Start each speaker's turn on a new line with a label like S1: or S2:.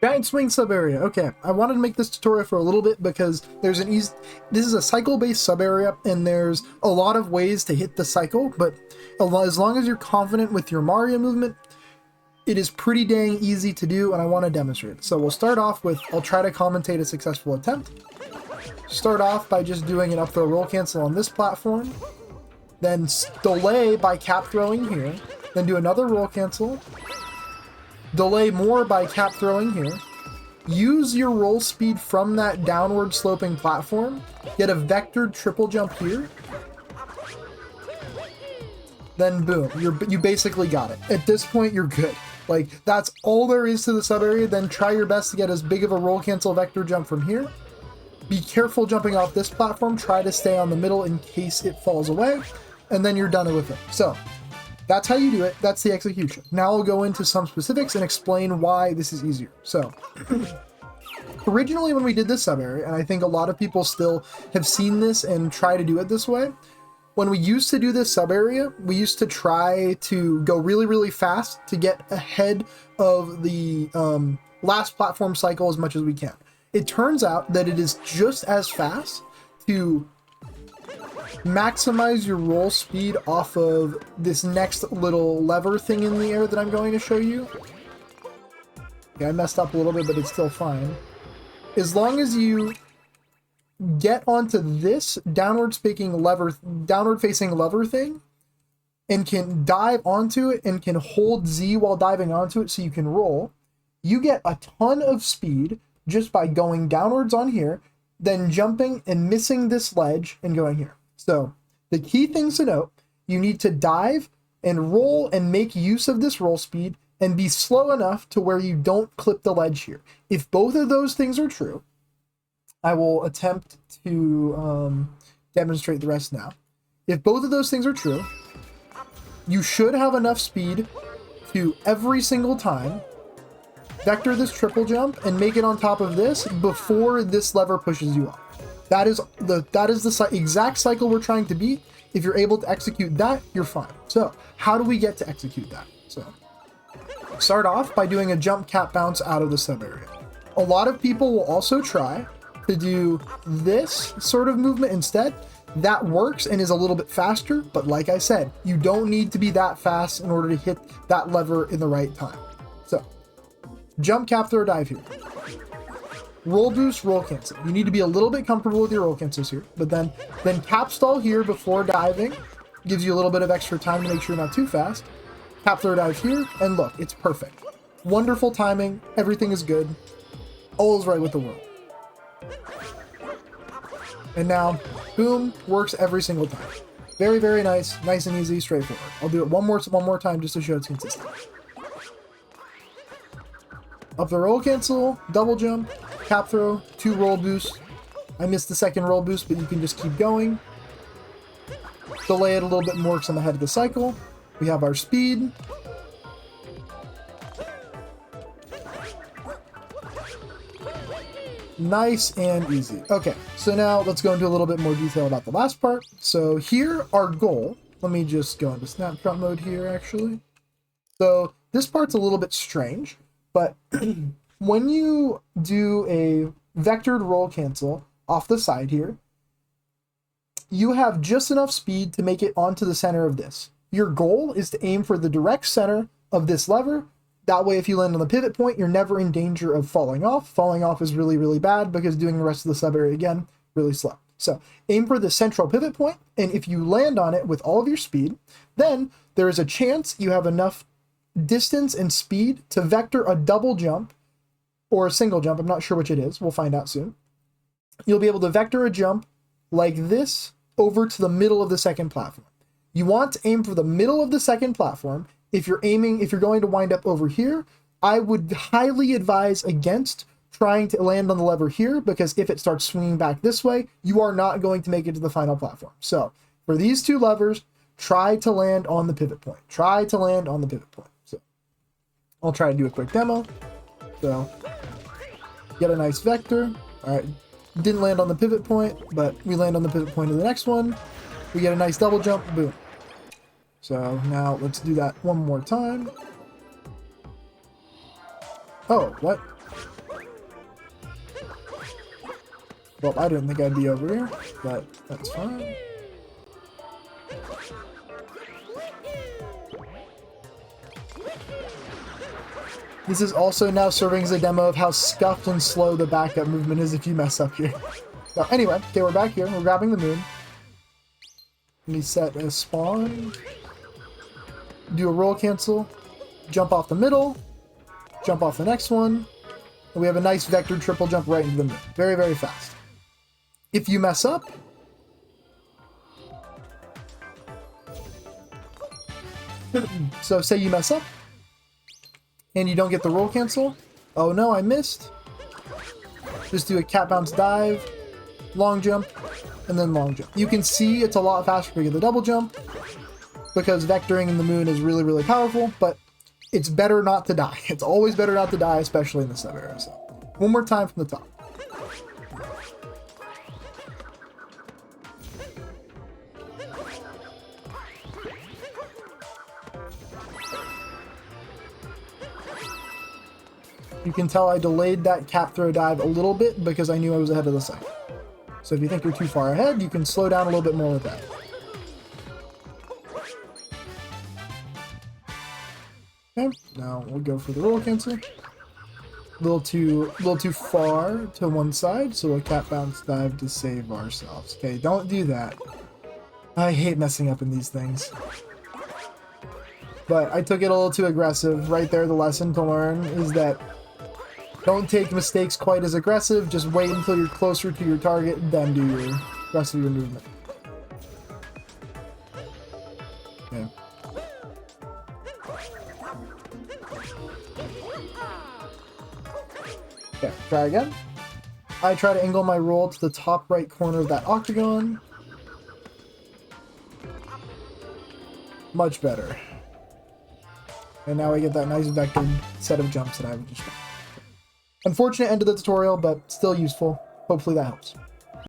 S1: Giant swing sub area. Okay, I wanted to make this tutorial for a little bit because there's an easy. This is a cycle-based sub area, and there's a lot of ways to hit the cycle. But as long as you're confident with your Mario movement, it is pretty dang easy to do, and I want to demonstrate it. So we'll start off with. I'll try to commentate a successful attempt. Start off by just doing an up throw roll cancel on this platform, then delay by cap throwing here, then do another roll cancel. Delay more by cap throwing here. Use your roll speed from that downward sloping platform. Get a vectored triple jump here. Then boom, you basically got it. At this point, you're good. Like, that's all there is to the sub area. Then try your best to get as big of a roll cancel vector jump from here. Be careful jumping off this platform. Try to stay on the middle in case it falls away. And then you're done with it. So that's how you do it. That's the execution. Now I'll go into some specifics and explain why this is easier. So originally when we did this sub area, and I think a lot of people still have seen this and try to do it this way, when we used to do this sub area, we used to try to go really, really fast to get ahead of the last platform cycle as much as we can. It turns out that it is just as fast to maximize your roll speed off of this next little lever thing in the air that I'm going to show you. Okay, I messed up a little bit, but it's still fine. As long as you get onto this downward facing lever thing and can dive onto it and can hold Z while diving onto it so you can roll, you get a ton of speed just by going downwards on here, then jumping and missing this ledge and going here. So the key things to note, you need to dive and roll and make use of this roll speed and be slow enough to where you don't clip the ledge here. If both of those things are true, I will attempt to demonstrate the rest now. If both of those things are true, you should have enough speed to every single time vector this triple jump and make it on top of this before this lever pushes you off. That is the exact cycle we're trying to beat. If you're able to execute that, you're fine. So how do we get to execute that? So start off by doing a jump cap bounce out of the sub area. A lot of people will also try to do this sort of movement instead. That works and is a little bit faster, but like I said, you don't need to be that fast in order to hit that lever in the right time. So jump, cap, throw, dive here. Roll boost, roll cancel. You need to be a little bit comfortable with your roll cancels here, but then cap stall here before diving gives you a little bit of extra time to make sure you're not too fast. Cap, throw, dive here, and look, it's perfect. Wonderful timing, everything is good. All is right with the world. And now, boom, works every single time. Very, very nice, nice and easy, straightforward. I'll do it one more time just to show it's consistent. Up the roll cancel, double jump, cap throw, 2 roll boosts. I missed the second roll boost, but you can just keep going. Delay it a little bit more because I'm ahead of the cycle. We have our speed. Nice and easy. Okay, so now let's go into a little bit more detail about the last part. So here, our goal, let me just go into snapshot mode here, actually. So this part's a little bit strange, but when you do a vectored roll cancel off the side here, you have just enough speed to make it onto the center of this. Your goal is to aim for the direct center of this lever. That way, if you land on the pivot point, you're never in danger of falling off. Falling off is really, really bad because doing the rest of the sub area again, really slow. So aim for the central pivot point, and if you land on it with all of your speed, then there is a chance you have enough distance and speed to vector a double jump or a single jump. I'm not sure which it is. We'll find out soon. You'll be able to vector a jump like this over to the middle of the second platform. You want to aim for the middle of the second platform. If you're going to wind up over here, I would highly advise against trying to land on the lever here, because if it starts swinging back this way, you are not going to make it to the final platform. So for these 2 levers, try to land on the pivot point. Try to land on the pivot point. So I'll try to do a quick demo. So get a nice vector. All right, didn't land on the pivot point, but we land on the pivot point of the next one. We get a nice double jump, boom. So now let's do that one more time. Oh, what? Well, I didn't think I'd be over here, but that's fine. This is also now serving as a demo of how scuffed and slow the backup movement is if you mess up here. So anyway, okay, we're back here. We're grabbing the moon. Let me set a spawn. Do a roll cancel. Jump off the middle. Jump off the next one. And we have a nice vector triple jump right into the moon. Very, very fast. If you mess up, so say you mess up, and you don't get the roll cancel. Oh no, I missed. Just do a cat bounce dive, long jump, and then long jump. You can see it's a lot faster to get the double jump, because vectoring in the moon is really, really powerful, but it's better not to die. It's always better not to die, especially in the subarea. So, one more time from the top. You can tell I delayed that cap throw dive a little bit because I knew I was ahead of the cycle. So if you think you're too far ahead, you can slow down a little bit more with that. Okay, now we'll go for the roll cancel. A little too far to one side, so we'll cap bounce dive to save ourselves. Okay, don't do that. I hate messing up in these things. But I took it a little too aggressive. Right there, the lesson to learn is that don't take mistakes quite as aggressive. Just wait until you're closer to your target, then do your rest of your movement. Okay. Okay, try again. I try to angle my roll to the top right corner of that octagon. Much better. And now I get that nice vectored set of jumps that I was just... Unfortunate end of the tutorial, but still useful. Hopefully that helps.